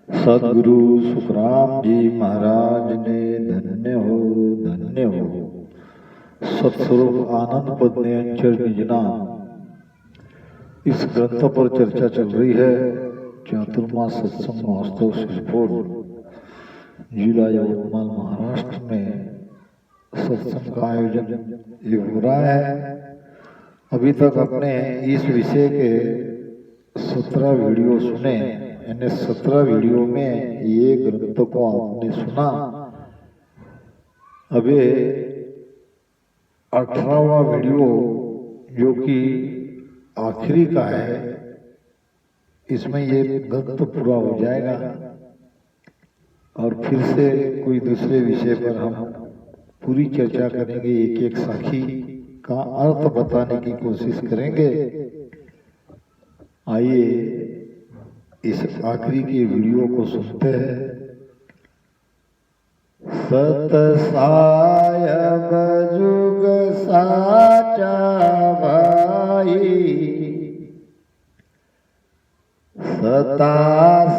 सदगुरु सुखराम जी महाराज ने धन्य हो सत्स्वरूप आनंद पद ने अंचर निजना। इस ग्रंथ पर चर्चा चल रही है। चातुर्मास सत्संग महोत्सव शिरपुर जिला यवतमाल महाराष्ट्र में सत्संग का आयोजन ये हो रहा है। अभी तक अपने इस विषय के 17 वीडियो सुने। यानी 17 वीडियो में ये ग्रंथ को आपने सुना। अभी 18वां वीडियो जो कि आखिरी का है, इसमें ये ग्रंथ पूरा हो जाएगा और फिर से कोई दूसरे विषय पर हम पूरी चर्चा करेंगे। एक एक साखी का अर्थ बताने की कोशिश करेंगे। आइए इस आखिरी के वीडियो को सुनते हैं। सत सायब जुग साचा भाई, सता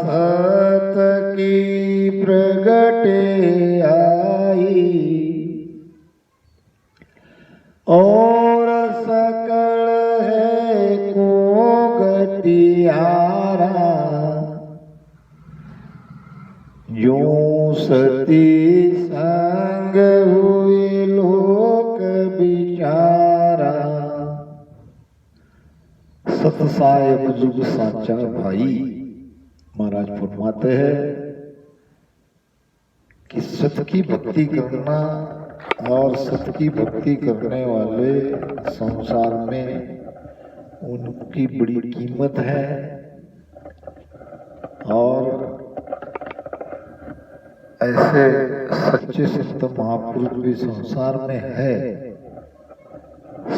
सत की प्रगटे आई, और सकल है को गतियारा, जो सती संग हुए लोक बिचारा। सत सायब जुग साचा भाई, महाराज फरमाते हैं कि सत की भक्ति करना और सत की भक्ति करने वाले संसार में उनकी बड़ी कीमत है। और ऐसे सच्चे संत महापुरुष भी संसार में है।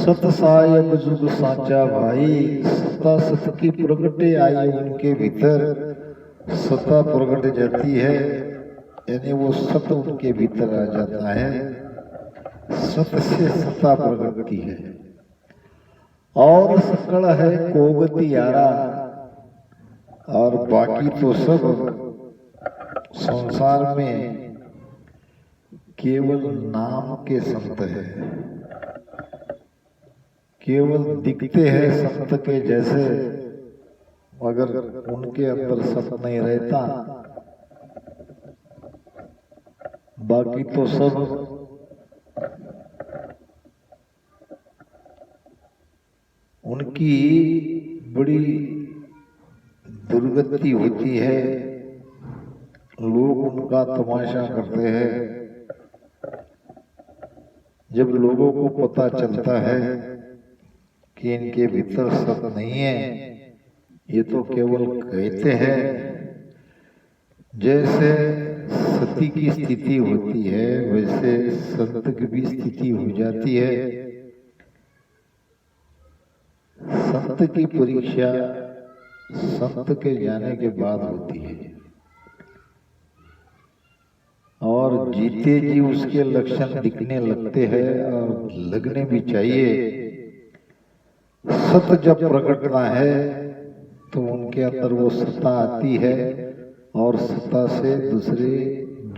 सत सायब जुग साचा भाई, सता सत की प्रगटे आई, उनके भीतर सता प्रगट जाती है। यानी वो सत उनके भीतर आ जाता है। सत से सता प्रगति है। और सकल है कोगतियारा, और बाकी तो सब संसार में केवल नाम के संत है। केवल दिखते हैं संत के जैसे, मगर उनके अंदर सत नहीं रहता। बाकी तो सब उनकी बड़ी दुर्गति होती है। लोग उनका तमाशा करते हैं। जब लोगों को पता चलता है कि इनके भीतर सत नहीं है, ये तो केवल कहते हैं। जैसे सती की स्थिति होती है, वैसे संत की भी स्थिति हो जाती है। संत की परीक्षा संत के जाने के बाद होती है, और जीते जी उसके लक्षण दिखने लगते हैं, और लगने भी चाहिए। सत जब प्रकटना है तो उनके अंदर वो सत्ता आती है, और सत्ता से दूसरे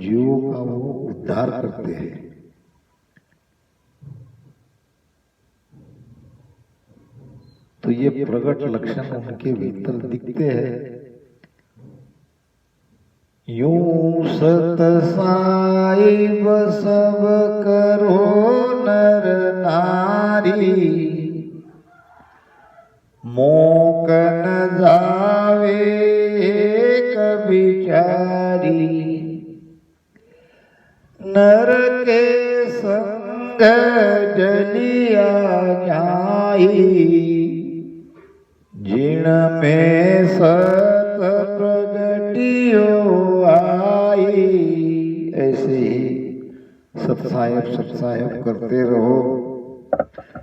जीवों का वो उद्धार करते हैं। तो ये प्रकट लक्षण उनके भीतर दिखते हैं। यूं सत साहिब सब करो नर नारी, मोक न जावे एक बिचारी, नर के संग जलिया जाई, जिण में सत प्रगटियो आई। ऐसे ही सत साहेब करते रहो।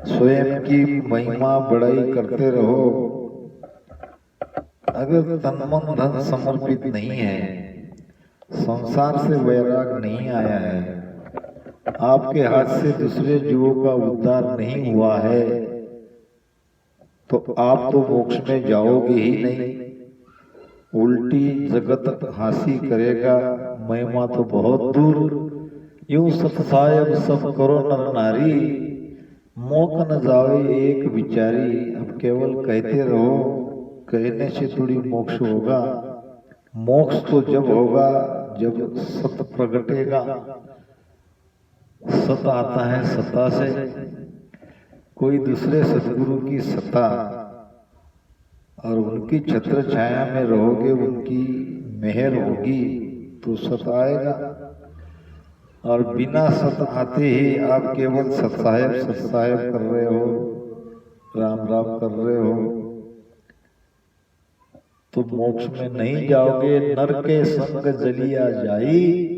स्वयं की महिमा बढ़ाई करते रहो। अगर तन मन धन समर्पित नहीं है, संसार से वैराग नहीं आया है, आपके हाथ से दूसरे जीवों का उद्धार नहीं हुआ है, तो आप तो मोक्ष में जाओगे ही नहीं। उल्टी जगत हंसी करेगा, महिमा तो बहुत दूर। यूं सत साहेब सब करो नर नारी, मोक न जावे एक विचारी। अब केवल कहते रहो, कहने से थोड़ी मोक्ष होगा। मोक्ष तो जब होगा जब सत प्रगटेगा। सत आता है सत्ता से, कोई दूसरे सदगुरु की सत्ता और उनकी छत्र छाया में रहोगे, उनकी मेहर होगी तो सत आएगा। और बिना सत आते ही आप केवल सत साहेब कर रहे हो, राम राम कर रहे हो, तो मोक्ष में नहीं जाओगे। नर के संग जलिया जाई।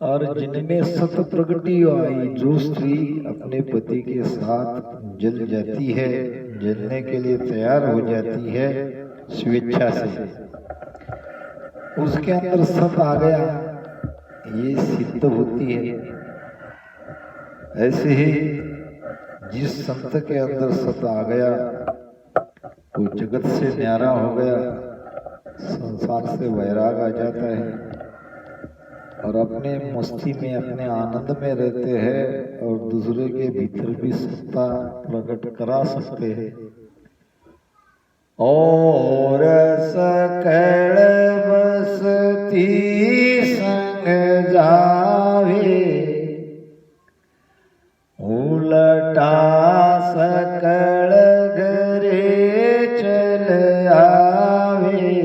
और जिनमें सत प्रगति आई, जो स्त्री अपने पति के साथ जल जाती है, जलने के लिए तैयार हो जाती है स्वेच्छा से, उसके अंदर सत आ गया, ये सिद्ध होती है। ऐसे ही जिस संत के अंदर सत आ गया, वो जगत से न्यारा हो गया, संसार से वैराग आ जाता है और अपने मस्ती में, अपने आनंद में रहते हैं और दूसरे के भीतर भी सत्ता प्रकट करा सकते हैं। और सकल बसती संग जावे, उलटा सकल घरे चल आवे।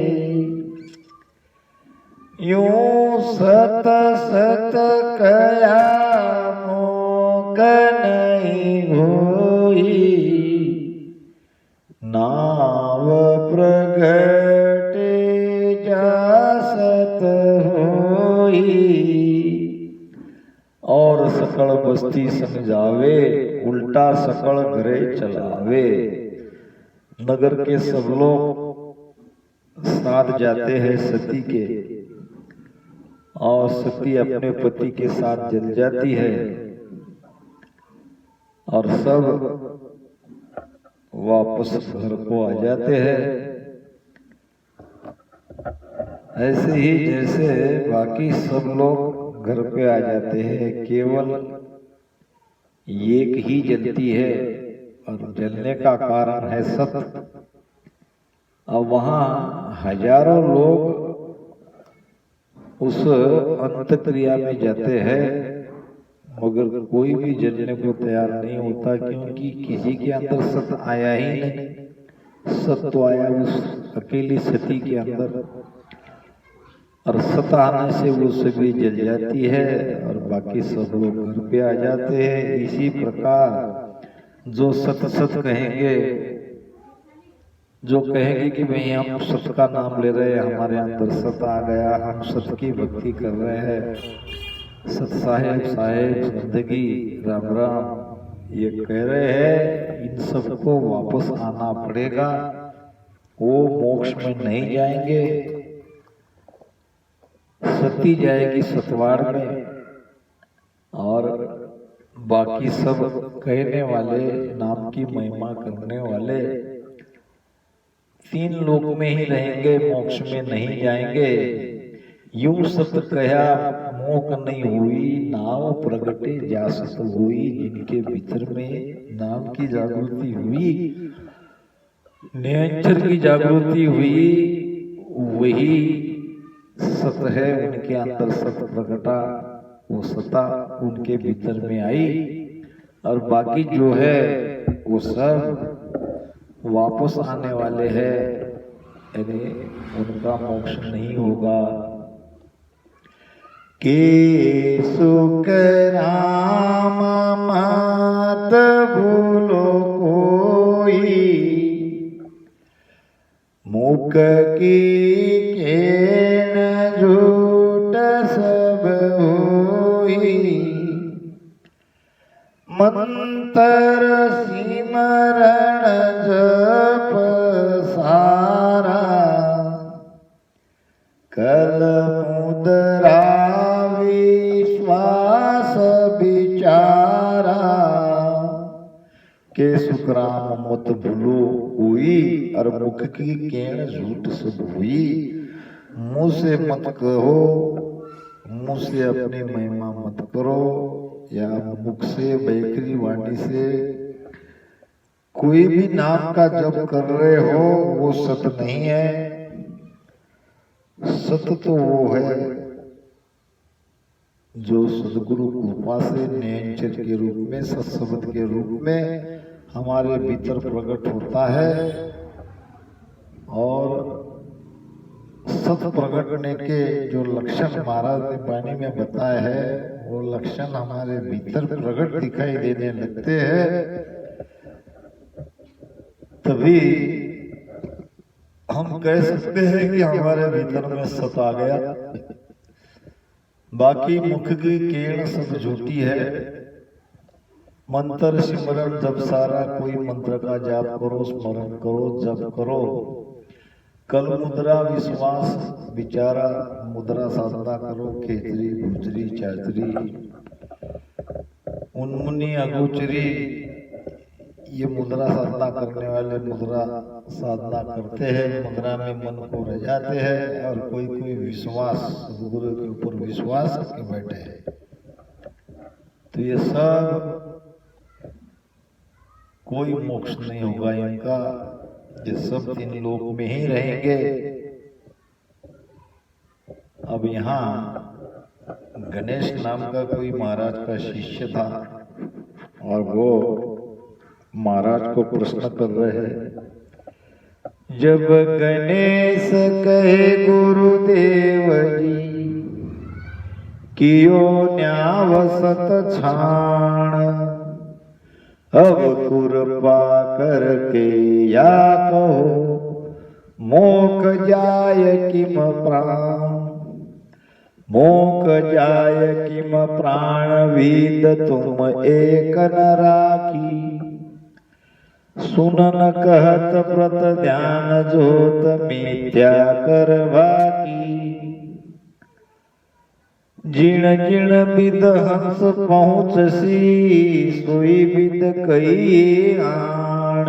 यूं सत सत कया मोक नहीं होई, नाव प्रगटे जासत होई। और सकल बस्ती समझावे, उल्टा सकल घरे चलावे। नगर के सब लोग साथ जाते हैं सती के, और सती अपने पति के साथ जल जाती है और सब वापस घर को आ जाते हैं। ऐसे ही जैसे बाकी सब लोग घर पे आ जाते हैं, केवल एक ही जलती है और जलने का कारण है सत। अब वहां हजारों लोग उस अंत क्रिया में जाते हैं, मगर कोई भी जलने को तैयार नहीं होता, क्योंकि किसी के अंदर सत आया ही नहीं। सत तो आया उस अकेली सती के अंदर, और सत आने से वो सभी जल जाती है और बाकी सब लोग घर पे आ जाते हैं। इसी प्रकार जो सत सत कहेंगे, जो कहेंगे कि भाई हम सत का नाम ले रहे हैं, हमारे अंदर सत आ गया, हम सत की भक्ति कर रहे हैं, सत साहेब जिंदगी राम राम ये कह रहे हैं, इन सबको वापस आना पड़ेगा। वो मोक्ष में नहीं जाएंगे, सती जाएगी सतवाड़ में, और बाकी सब कहने वाले, नाम की महिमा करने वाले तीन लोक में ही रहेंगे, मोक्ष में नहीं जाएंगे। यूं सत कया मोक नहीं हुई, नाम प्रगटे जासत हुई। जिनके भीतर में नाम की जागृति हुई, निरंतर की जागृति हुई, वही सत है। उनके अंदर सत प्रगटा, वो सता उनके भीतर में आई, और बाकी जो है वो सब वापस आने वाले हैं, यानी उनका मोक्ष नहीं होगा। के सुख राम मत भूलो कोई, मुख की केन झूठ सब होई। मंतर सिमरण जप सारा, कल मुद्रा विश्वास विचारा। के सुखराम मत भूलो कोई, और मुख की केण झूठ सब हुई। मुंह से मत कहो, मुंह से अपनी महिमा मत करो, या मुख से बैकरी वाणी से कोई भी नाम का जप कर रहे हो वो सत नहीं है। सत तो वो है जो सदगुरु कृपा से नयनचर के रूप में, सत्शब्द के रूप में हमारे भीतर प्रकट होता है। और सत प्रकटने के जो लक्षण महाराज ने वाणी में बताए हैं, वो लक्षण हमारे भीतर प्रकट दिखाई देने लगते हैं, तभी हम कह सकते हैं कि हमारे भीतर में सत आ गया। बाकी मुख की केण सब झूठी है। मंत्र सिमरन जब सारा, कोई मंत्र का जाप करो, स्मरण करो, जप करो। कल मुद्रा विश्वास विचारा, मुद्रा साधना करो, खेचरी गुजरी चाचरी उन्मुनी अगोचरी, ये मुद्रा साधना करने वाले मुद्रा साधना करते हैं, मुद्रा में मन को रजाते हैं, और कोई कोई विश्वास सदगुरु के ऊपर विश्वास करके बैठे हैं। तो ये सब कोई मोक्ष नहीं होगा इनका, ये सब इन लोक में ही रहेंगे। अब यहाँ गणेश नाम का कोई महाराज का शिष्य था, और वो महाराज को प्रश्न कर रहे हैं। जब गणेश कहे गुरुदेव जी, कियो न्याव सत छाण, अब कृपा करके या कहो, मोक जाय किम प्राण, मोक जाय किम प्राण, विद तुम एक न राखी, सुनन कहत व्रत ध्यान जोत, मिथ्या करवाकी, जिण जिण विद हंस पहुँचसी, सोई विद कई आण,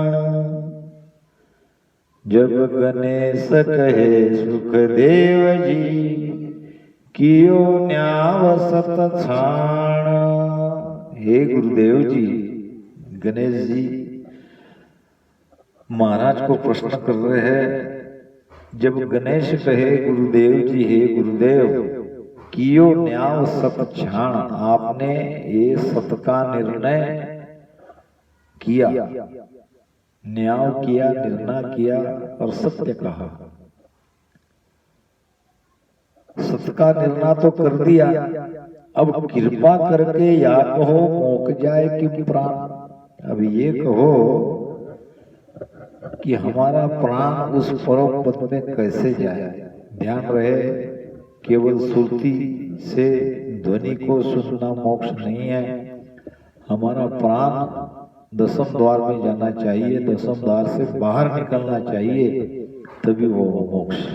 जब गणेश कहे सुखदेव जी, कियो न्याव सत छाण। हे गुरुदेव जी, गणेश जी महाराज को प्रश्न कर रहे हैं। जब गणेश कहे गुरुदेव जी, हे गुरुदेव, कियो न्याव सत छाण, आपने ये सत का निर्णय किया, न्याय किया, निर्णय किया और सत्य कहा। सत्य का निर्णय तो कर दिया, अब कृपा करके या कहो मोक जाए कि प्राण। अब ये कहो कि हमारा प्राण उस परम पद में कैसे जाए। ध्यान रहे, केवल सुरती से ध्वनि को सुनना मोक्ष नहीं है। हमारा प्राण दसम द्वार में जाना चाहिए, दसम द्वार से बाहर निकलना चाहिए, तभी वो मोक्ष।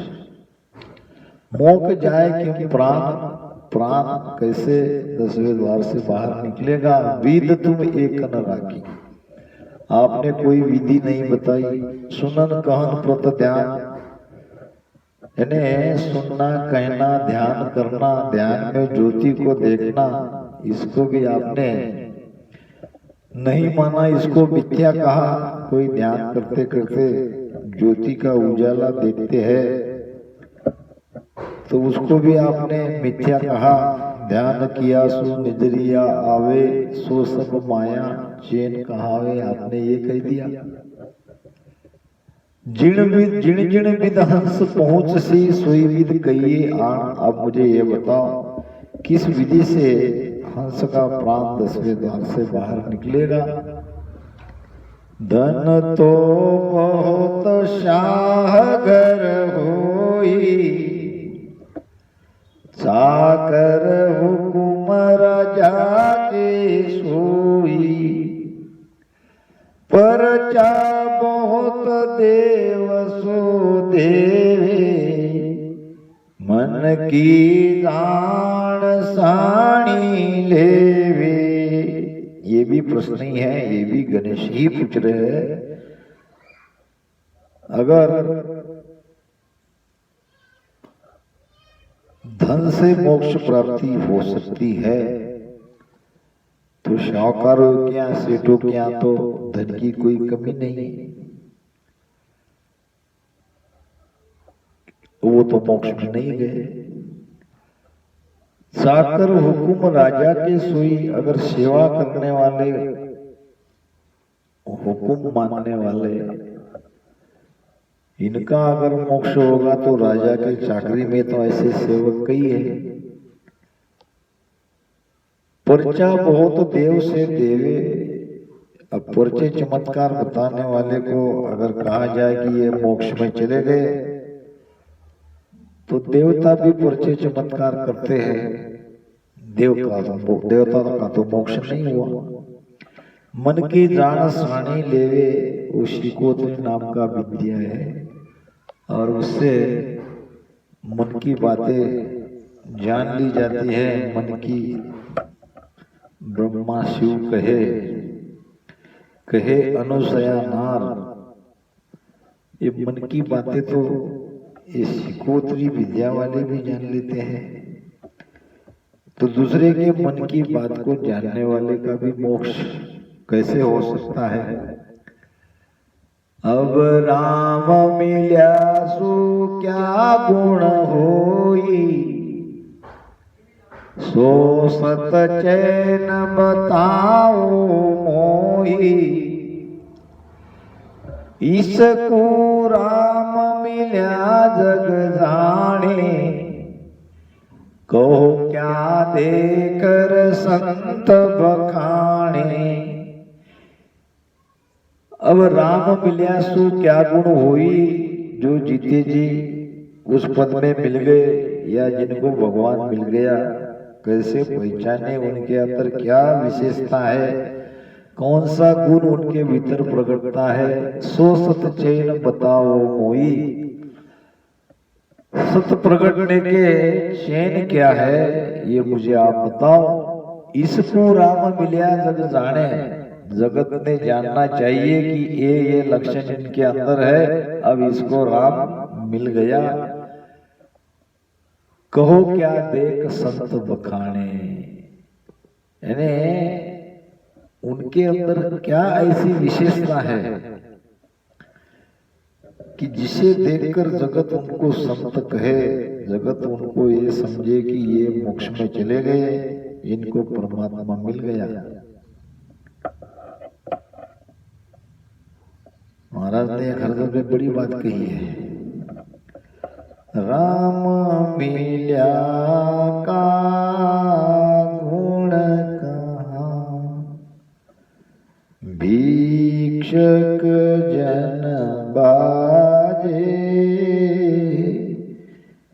मोक जाए कि प्राण, प्राण कैसे 10वें द्वार से बाहर निकलेगा। विद तुम एक न राखी, आपने कोई विधि नहीं बताई। सुनन कहन प्रत ध्यान, यानी सुनना, कहना, ध्यान करना, ध्यान में ज्योति को देखना, इसको भी आपने नहीं माना, इसको मिथ्या कहा। कोई ध्यान करते करते ज्योति का उजाला देखते हैं तो उसको भी आपने मिथ्या कहा। ध्यान किया सो निजरिया आवे, सो सब माया चैन कहावे, आपने ये कह दिया। जिण जिण विद हंस पहुँच सी, सोई विद कहिए आण। अब मुझे ये बताओ, किस विधि से हंस का प्राण 10वें द्वार से बाहर निकलेगा। धन तो बहुत शाहगर होई, चाकर हुकुम राजा के सोई, परचा बहुत देव सो देवे, मन की दान साणी लेवे। ये भी प्रश्न ही है, ये भी गणेश ही पूछ रहे हैं। अगर धन से मोक्ष प्राप्ति हो सकती है तो शाहूकारों के यहाँ, सेठों के यहाँ तो धन की कोई कमी नहीं, वो तो मोक्ष में नहीं गए। चाकर हुकुम राजा के सोई, अगर सेवा करने वाले, हुकुम मानने वाले, इनका अगर मोक्ष होगा तो राजा के चाकरी में तो ऐसे सेवक कई है। पर्चा बहुत देव से देवे, अब पर्चे चमत्कार बताने वाले को अगर कहा जाए कि ये मोक्ष में चले गए तो देवता भी पर्चे चमत्कार करते हैं, देवता का तो मोक्ष नहीं हुआ। मन की जान साणी लेवे, वो शिकोत्री नाम का विद्या है और उससे मन की बातें जान ली जाती है। मन की ब्रह्मा शिव कहे, कहे अनुसया नार, ये मन की बातें तो ये शिकोत्री विद्या वाले भी जान लेते हैं, तो दूसरे के मन की बात को जानने वाले का भी मोक्ष कैसे हो सकता है। अब राम मिल्या सो क्या गुण होई, सो सत चैन बताओ मोही। इसको राम मिल्या जग जाने, कहो क्या देकर संत बखाने। अब राम मिल्या सो क्या गुण हुई, जो जीते जी उस पद में मिल गए या जिनको भगवान मिल गया, कैसे पहचाने उनके अंदर क्या विशेषता है, कौन सा गुण उनके भीतर प्रकटता है। सो सत चैन बताओ मोई, सत प्रकटने के चैन क्या है ये मुझे आप बताओ। इसको राम मिल्या जग जाने, जगत ने जानना चाहिए कि ये लक्षण इनके अंदर है, अब इसको राम मिल गया। कहो क्या देख संत बखाने, यानी उनके अंदर क्या ऐसी विशेषता है कि जिसे देखकर जगत उनको संत कहे, जगत उनको ये समझे कि ये मोक्ष में चले गए, इनको परमात्मा मिल गया। महाराज ने हरदम में बड़ी बात कही है, राम मिल्या का गुण कहाँ, भिक्षक जन बाजे।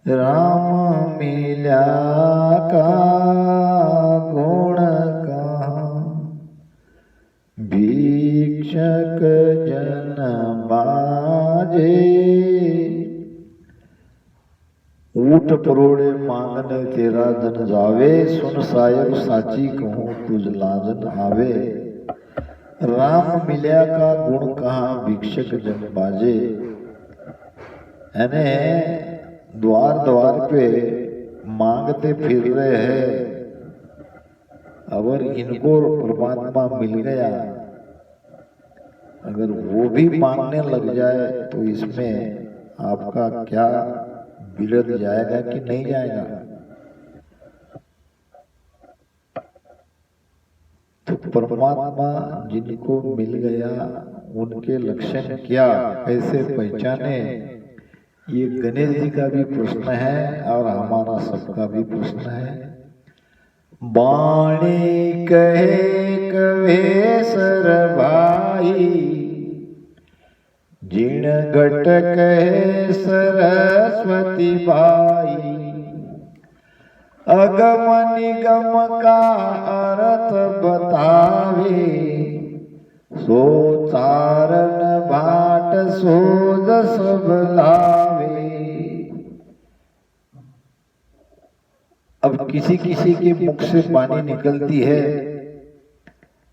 राम मिल्या का गुण कहाँ, भिक्षक जन बाजे। ऊट परोड़े मांगने तेरा धन जावे, सुन साहेब साची कहूँ तुझ लाजन आवे। राम मिल्या का गुण कहाँ, भिक्षक जन बाजे। यानी द्वार द्वार पे मांगते फिर रहे हैं, अगर इनको परमात्मा मिल गया, अगर वो भी मांगने लग जाए तो इसमें आपका क्या बिगड़ जाएगा कि नहीं जाएगा। तो परमात्मा जिनको मिल गया उनके लक्षण क्या, कैसे पहचाने, ये गणेश जी का भी प्रश्न है और हमारा सबका भी प्रश्न है। बाणी कहे कवेसर भाई, जिण घट कहे सरस्वती बाई। अगम निगम का अर्थ बतावे, सो चारण भाट सोज सब लावे। अब किसी किसी के मुख से पानी निकलती है,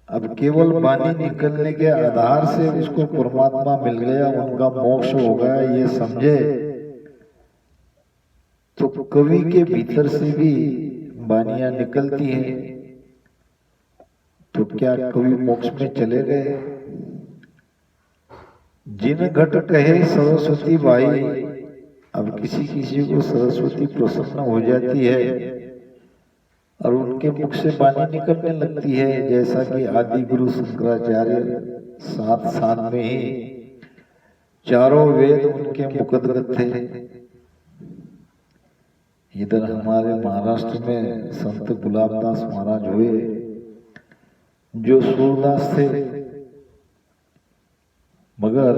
अब केवल वाणी निकलने के आधार से उसको परमात्मा मिल गया, उनका मोक्ष हो गया, ये समझे तो कवि के भीतर से भी वाणियां निकलती हैं। तो क्या कवि मोक्ष में चले गए? जिन घट कहे सरस्वती बाई, अब किसी किसी को सरस्वती प्रसन्न हो जाती है और उनके मुख से वाणी निकलने लगती है, जैसा कि आदि गुरु शंकराचार्य साथ साथ में ही चारों वेद उनके मुखगत थे। इधर हमारे महाराष्ट्र में संत गुलाबदास महाराज हुए, जो सूरदास थे, मगर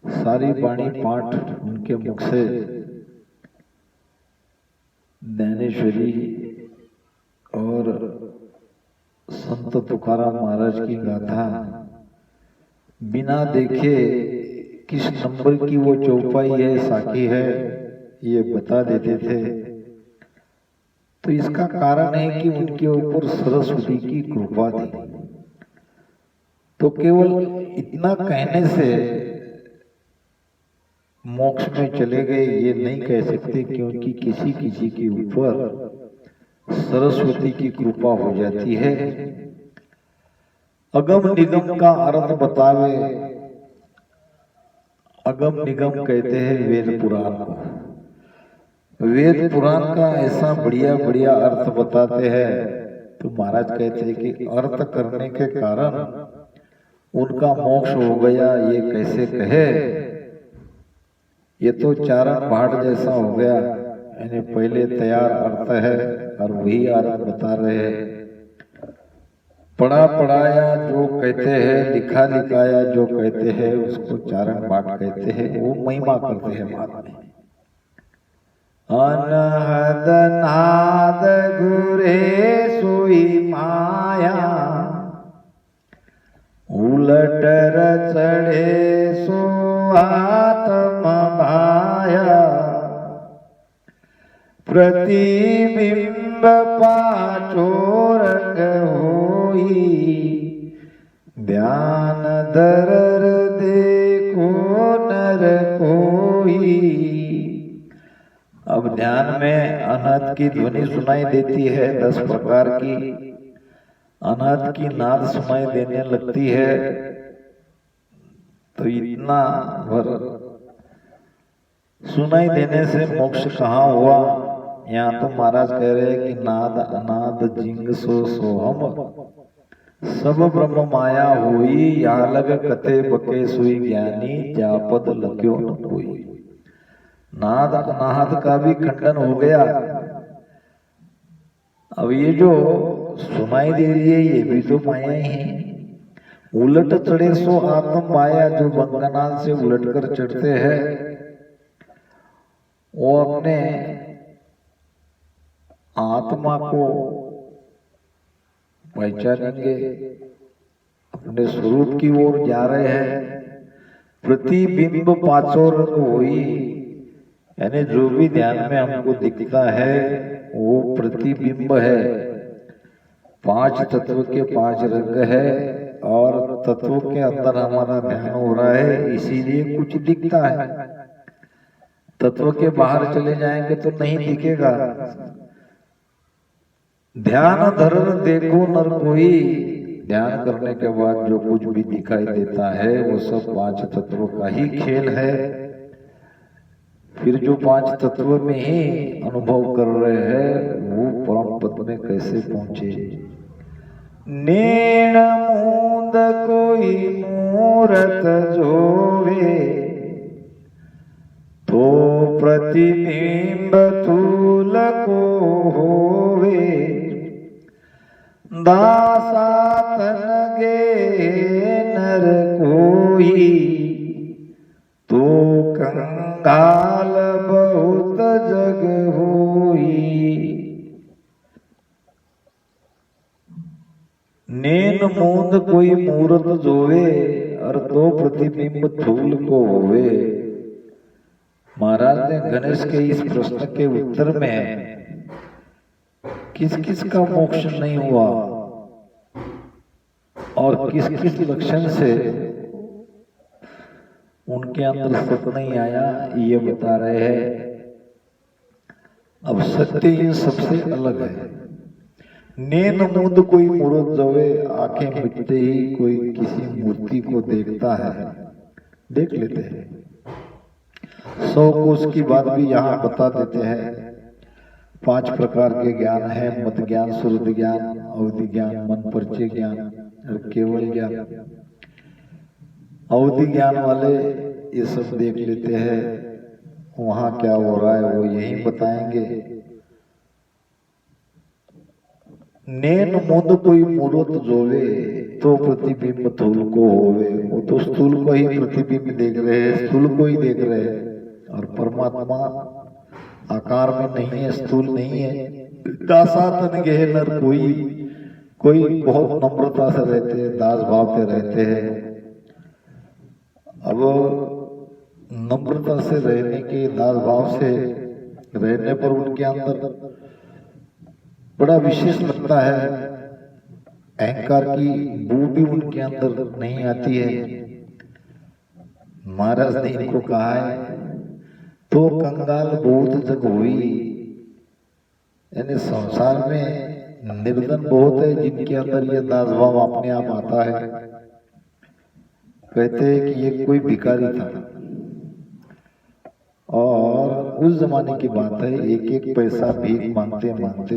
सारी वाणी पाठ उनके मुख से ज्ञानेश्वरी और संत तुकाराम महाराज की गाथा बिना देखे किस नंबर की वो चौपाई है, साखी है, ये बता देते थे। तो इसका कारण है कि उनके ऊपर सरस्वती की कृपा थी। तो केवल इतना कहने से मोक्ष में चले गए ये नहीं कह सकते, क्योंकि किसी किसी के ऊपर सरस्वती की कृपा हो जाती है। अगम निगम का अर्थ बतावे, अगम निगम कहते हैं वेद पुराण को। वेद पुराण का ऐसा बढ़िया बढ़िया अर्थ बताते हैं, तो महाराज कहते हैं कि अर्थ करने के कारण उनका मोक्ष हो गया, ये कैसे कहे? ये तो चारण भाट जैसा हो गया, यानी पहले तैयार अर्थ है और वही अर्थ बता रहे हैं। पढ़ा पढ़ाया जो कहते हैं, लिखा लिखाया जो कहते हैं, उसको चारण भाट कहते हैं, वो महिमा करते हैं बाद में। अनहद नाद गुरे सोई माया, उलटर चढ़े सो आत्म भाया, प्रतिबिंब पाचो रंग होई, ध्यान धरर देखो नर कोई। अब ध्यान में अनहद की ध्वनि सुनाई देती है, 10 प्रकार की अनहद की नाद सुनाई देने लगती है। तो इतना भर सुनाई देने से मोक्ष कहाँ हुआ? यहाँ तो महाराज कह रहे हैं कि नाद अनाद जिंग सो सोहम, सब ब्रह्म माया हुई, यहाँ लग कथे बके सुई ज्ञानी, जापद लग्यो न कोई। नाद अनाहत का भी खंडन हो गया। अब ये जो सुनाई दे रही है ये भी तो माया ही है। उलट चढ़े सो आत्म माया, जो बंगनाल से उलट कर चढ़ते हैं वो अपने आत्मा को पहचानेंगे, अपने स्वरूप की ओर जा रहे हैं। प्रतिबिंब पाचो रंग होई, यानी जो भी ध्यान में हमको दिखता है वो प्रतिबिंब है। 5 तत्व के 5 रंग है और तत्वों के अंदर हमारा ध्यान हो रहा है, इसीलिए कुछ दिखता है। तत्व के बाहर चले जाएंगे तो नहीं दिखेगा। ध्यान धरर देखो नर कोई, ध्यान करने के बाद जो कुछ भी दिखाई देता है वो सब 5 तत्वों का ही खेल है। फिर जो 5 तत्व में ही अनुभव कर रहे हैं वो परम पद में कैसे पहुंचे? नेण मूंद कोई मूरत जोवे, तो प्रतिबिंब तूल को होवे। दासा तन गे नर कोई, तो कंगाल बहुत जग होई। नेन मूंद कोई मूरत जोवे, और तो प्रतिबिंब थूल को होवे। महाराज ने गणेश के इस प्रश्न के उत्तर में किस किस का मोक्ष नहीं हुआ और किस किस लक्षण से उनके अंदर सत नहीं आया ये बता रहे हैं। अब सत्य इन सबसे अलग है। नैन मूंद कोई मूर्त जवे, आंखें मिटते ही कोई किसी मूर्ति को देखता है, देख लेते हैं। 100 कोस की बात भी यहाँ बता देते हैं। 5 प्रकार के ज्ञान है, मत ज्ञान, श्रुति ज्ञान, अवधि ज्ञान, मन परिचय ज्ञान और केवल ज्ञान। अवधि ज्ञान वाले ये सब देख लेते हैं, वहां क्या हो रहा है वो यही बताएंगे। नैन मूंद कोई मूर्त जोवे, तो प्रतिबिंब स्थूल को होवे। वो तो स्थूल को ही प्रतिबिंब देख रहे हैं, स्थूल को ही देख रहे हैं। और परमात्मा आकार में नहीं है, स्थूल नहीं है। दासा तन गेह नर कोई बहुत नम्रता से रहते हैं, दास भाव से रहते हैं। अब नम्रता से रहने के, दास भाव से रहने पर उनके अंदर बड़ा विशेष लगता है। अहंकार की बू भी उनके अंदर नहीं आती है। महाराज ने इनको कहा है, तो कंगाल बहुत जग हुई। यानी संसार में निर्धन बहुत है जिनके अंदर ये दास भाव अपने आप आता है। कहते हैं कि ये कोई भिखारी था और उस जमाने की बात है, एक एक पैसा भीख मांगते मांगते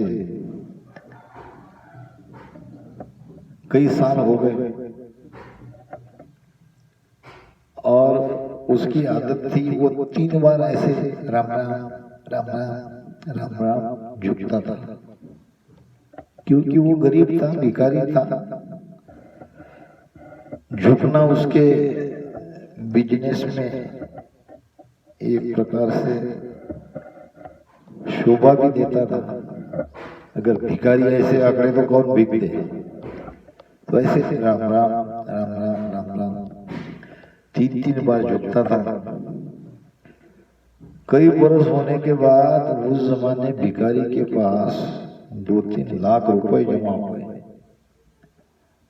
कई साल हो गए। और उसकी आदत थी, वो 3 बार ऐसे राम राम राम राम राम राम झुकता था, क्योंकि वो गरीब था, भिखारी था। झुकना उसके बिजनेस में एक प्रकार से शोभा भी देता था। अगर भिखारी ऐसे आंकड़े तो कौन भीख दे। तो ऐसे राम राम राम राम राम राम 3 बार झुकता था। कई बरस होने के बाद उस जमाने भिखारी के पास 2-3 लाख रुपए जमा हुए।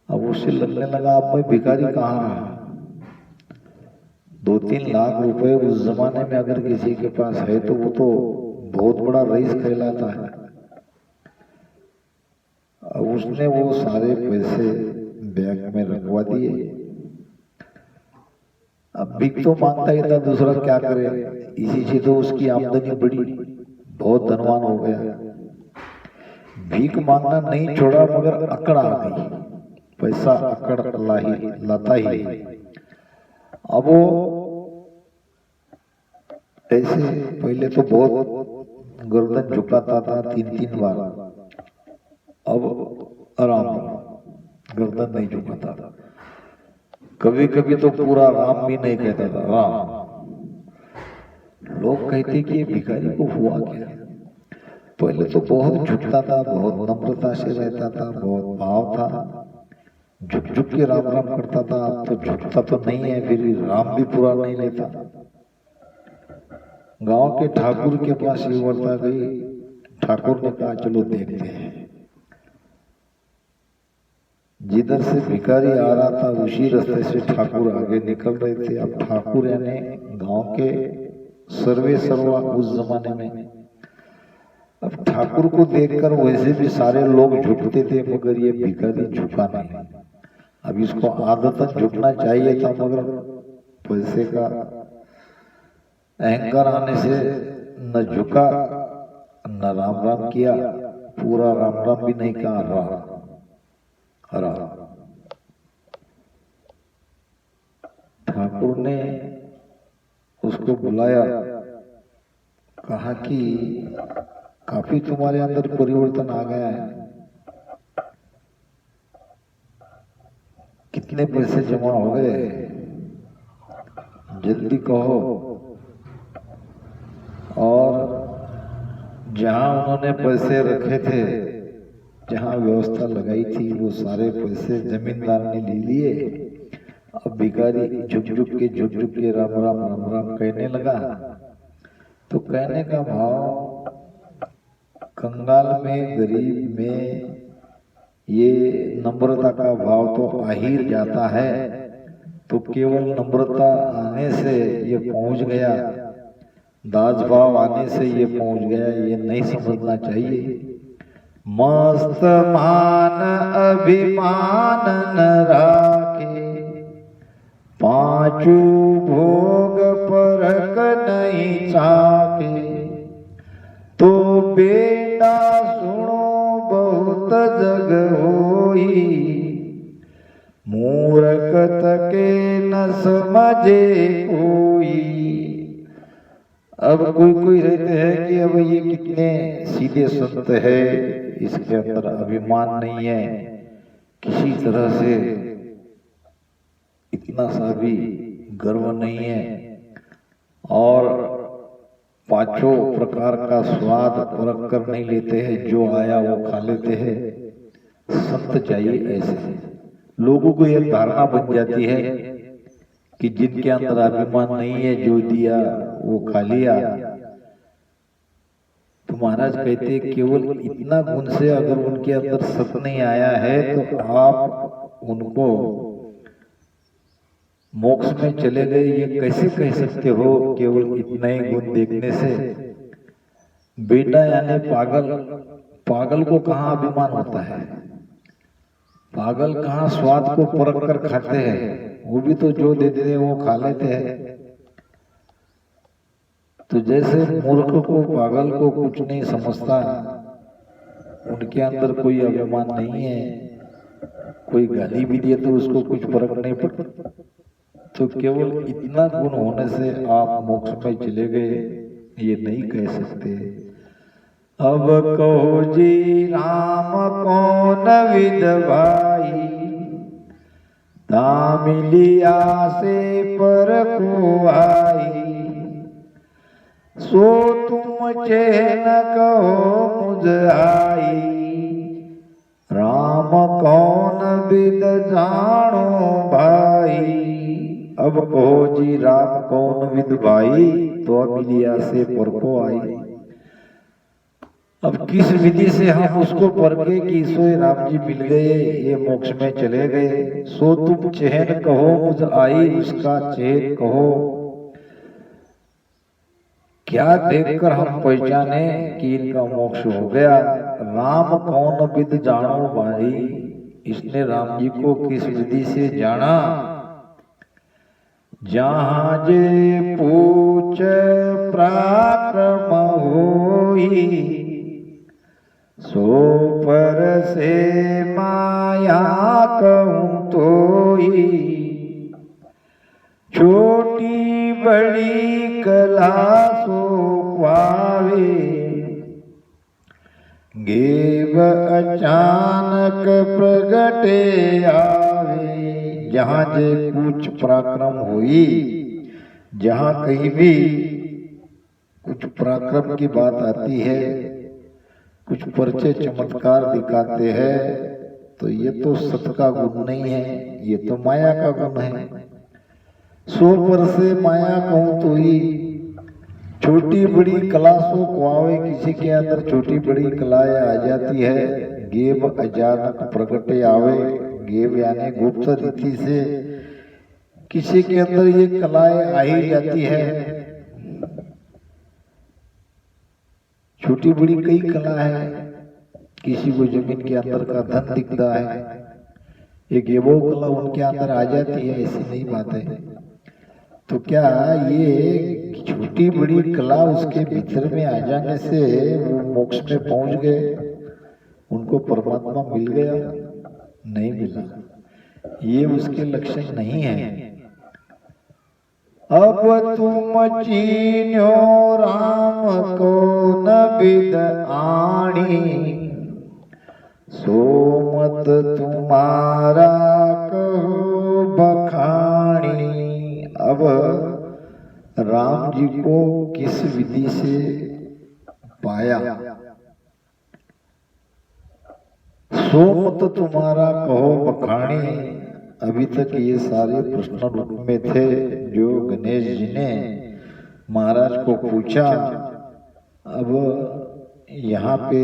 अब उससे लगने लगा, अब मैं भिखारी कहाँ रहा। 2-3 लाख रुपए उस जमाने में अगर किसी के पास है तो वो तो बहुत बड़ा रईस कहलाता है। अब उसने वो सारे पैसे बैंक में रखवा दिए। अब भीख तो मांगता ही था, दूसरा क्या करे। इसी से तो उसकी आमदनी बढ़ी, बहुत धनवान हो गया। भीख मांगना नहीं छोड़ा, मगर अकड़ आ गई, पैसा अकड़ लाता ही। अब वो ऐसे पहले तो बहुत गर्दन झुकाता था 3-3 बार। अब आराम, गर्दन नहीं झुकाता था। कभी कभी तो पूरा राम भी नहीं कहता था, राम। लोग कहते कि भिखारी को हुआ क्या। पहले तो बहुत झुकता था, बहुत नम्रता से रहता था, बहुत भाव था, झुक झुक के राम राम करता था। अब तो झुकता तो नहीं है, फिर राम भी पूरा नहीं लेता। गांव के ठाकुर के पास ये वार्ता गई। ठाकुर ने कहा, चलो देखते हैं। जिधर से भिखारी आ रहा था उसी रास्ते से ठाकुर आगे निकल रहे थे। अब ठाकुर यानी गांव के सर्वे सर्वा उस जमाने में। अब ठाकुर को देखकर वैसे भी सारे लोग झुकते थे, मगर ये भिखारी झुका नहीं। अब इसको आदतन झुकना चाहिए था, मगर पैसे का अहंकार आने से न झुका न राम राम किया। पूरा राम राम भी नहीं कहा, हरा। ठाकुर ने उसको बुलाया, कहा कि काफी तुम्हारे अंदर परिवर्तन आ गया है, कितने पैसे जमा हो गए, जल्दी कहो। और जहां उन्होंने पैसे रखे थे, जहां व्यवस्था लगाई थी, वो सारे पैसे जमींदार ने ले लिए। अब भिखारी झुक झुक के राम राम राम राम कहने लगा। तो कहने का भाव, कंगाल में, गरीब में ये नम्रता का भाव तो आ ही जाता है, तो केवल नम्रता आने से ये पहुंच गया, दास भाव आने से ये पहुंच गया, ये नहीं समझना चाहिए। मस्त मान अभिमान न राखे, पांचू भोग परक नहीं चाके, तो बेटा सुनो बहुत जग होई, मूर्ख के न समझे कोई। अब कोई रहते हैं कि अब ये कितने सीधे संत है, इसके अंदर अभिमान नहीं है, किसी तरह से इतना सा भी गर्व नहीं है, और पांचों प्रकार का स्वाद परख कर नहीं लेते हैं, जो आया वो खा लेते हैं। संत चाहिए ऐसे। लोगों को एक धारणा बन जाती है कि जिनके अंदर अभिमान नहीं है, जो दिया वो खा लिया। तो महाराज कहते केवल इतना गुण से अगर उनके अंदर सत नहीं आया है, तो आप उनको मोक्ष में चले गए, ये कैसे कह सकते हो केवल इतना ही गुण देखने से। बेटा यानी पागल, पागल को कहाँ अभिमान होता है, पागल कहाँ स्वाद को परख कर खाते हैं, वो भी तो जो देते हैं वो खा लेते हैं। तो जैसे मूर्ख को पागल को कुछ नहीं समझता, उनके अंदर कोई अभिमान नहीं है, कोई गाली भी दिए तो उसको कुछ फर्क नहीं पड़ता। तो केवल इतना गुण होने से आप मोक्ष में चले गए, ये नहीं कह सकते। अब कहो जी राम कौन विद भाई, दामिलिया से पर को आई, सो तुम चैन कहो मुझ आई, राम कौन विद जानो भाई। अब कहो जी राम कौन विद भाई, तो मिलिया से पर को आई। अब किस विधि से हम उसको परखे कि सोए राम जी मिल गए, ये मोक्ष में चले गए। सो तुम चैन कहो मुझ आई, उसका चैन कहो। क्या देखकर हम पहचाने कि इनका मोक्ष हो गया। राम कौन विद जानो भाई, इसने राम जी को किस विधि से जाना। जहाँ जे पूछ पराक्रम होई, सो पर से माया कहूँ तोई। छोटी बड़ी कला सो पावे, गेव अचानक प्रगटे आवे। जहाँ जे कुछ पराक्रम हुई, जहाँ कहीं भी कुछ पराक्रम की बात आती है, कुछ परिचय चमत्कार दिखाते हैं, तो ये तो सत का गुण नहीं है, ये तो माया का गुण है। सो पर से माया कहूँ तो ही। छोटी बड़ी कला सो कुआवे, किसी के अंदर छोटी बड़ी कलाएं आ जाती है। गेव अचानक प्रगटे आवे, गेव यानी गुप्त रीति से किसी के अंदर ये कलाएं आ ही जाती है। छोटी बड़ी कई कला है, किसी को जमीन के अंदर का धन दिखता है, ये गेवो कला उनके अंदर आ जाती है, ऐसी नहीं बात है। तो क्या ये छोटी बड़ी कला उसके भीतर में आ जाने से वो मोक्ष में पहुंच गए, उनको परमात्मा मिल गया? नहीं मिला, ये उसके लक्षण नहीं है। अब तुम चीन्यो राम को न विद आणी, सो मत तुम्हारा कहो बखानी। अब राम जी को किस विधि से पाया, सो मत तुम्हारा कहो बखानी। अभी तक ये सारे प्रश्न रूप में थे जो गणेश जी ने महाराज को पूछा। अब यहाँ पे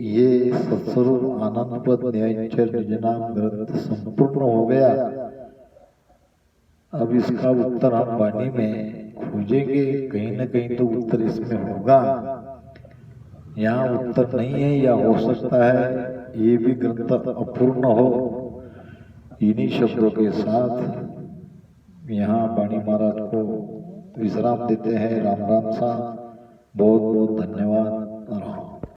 ये सत्स्वरूप आनंद पद न्यायचर निजनाम ग्रंथ संपूर्ण हो गया। अब इसका उत्तर हम वाणी में खोजेंगे, कहीं न कहीं तो उत्तर इसमें होगा। यहाँ उत्तर नहीं है या हो सकता है ये भी ग्रंथ अपूर्ण हो। इन्हीं शब्दों के साथ यहाँ वाणी महाराज को विश्राम देते हैं। राम राम सा, बहुत बहुत धन्यवाद। राम।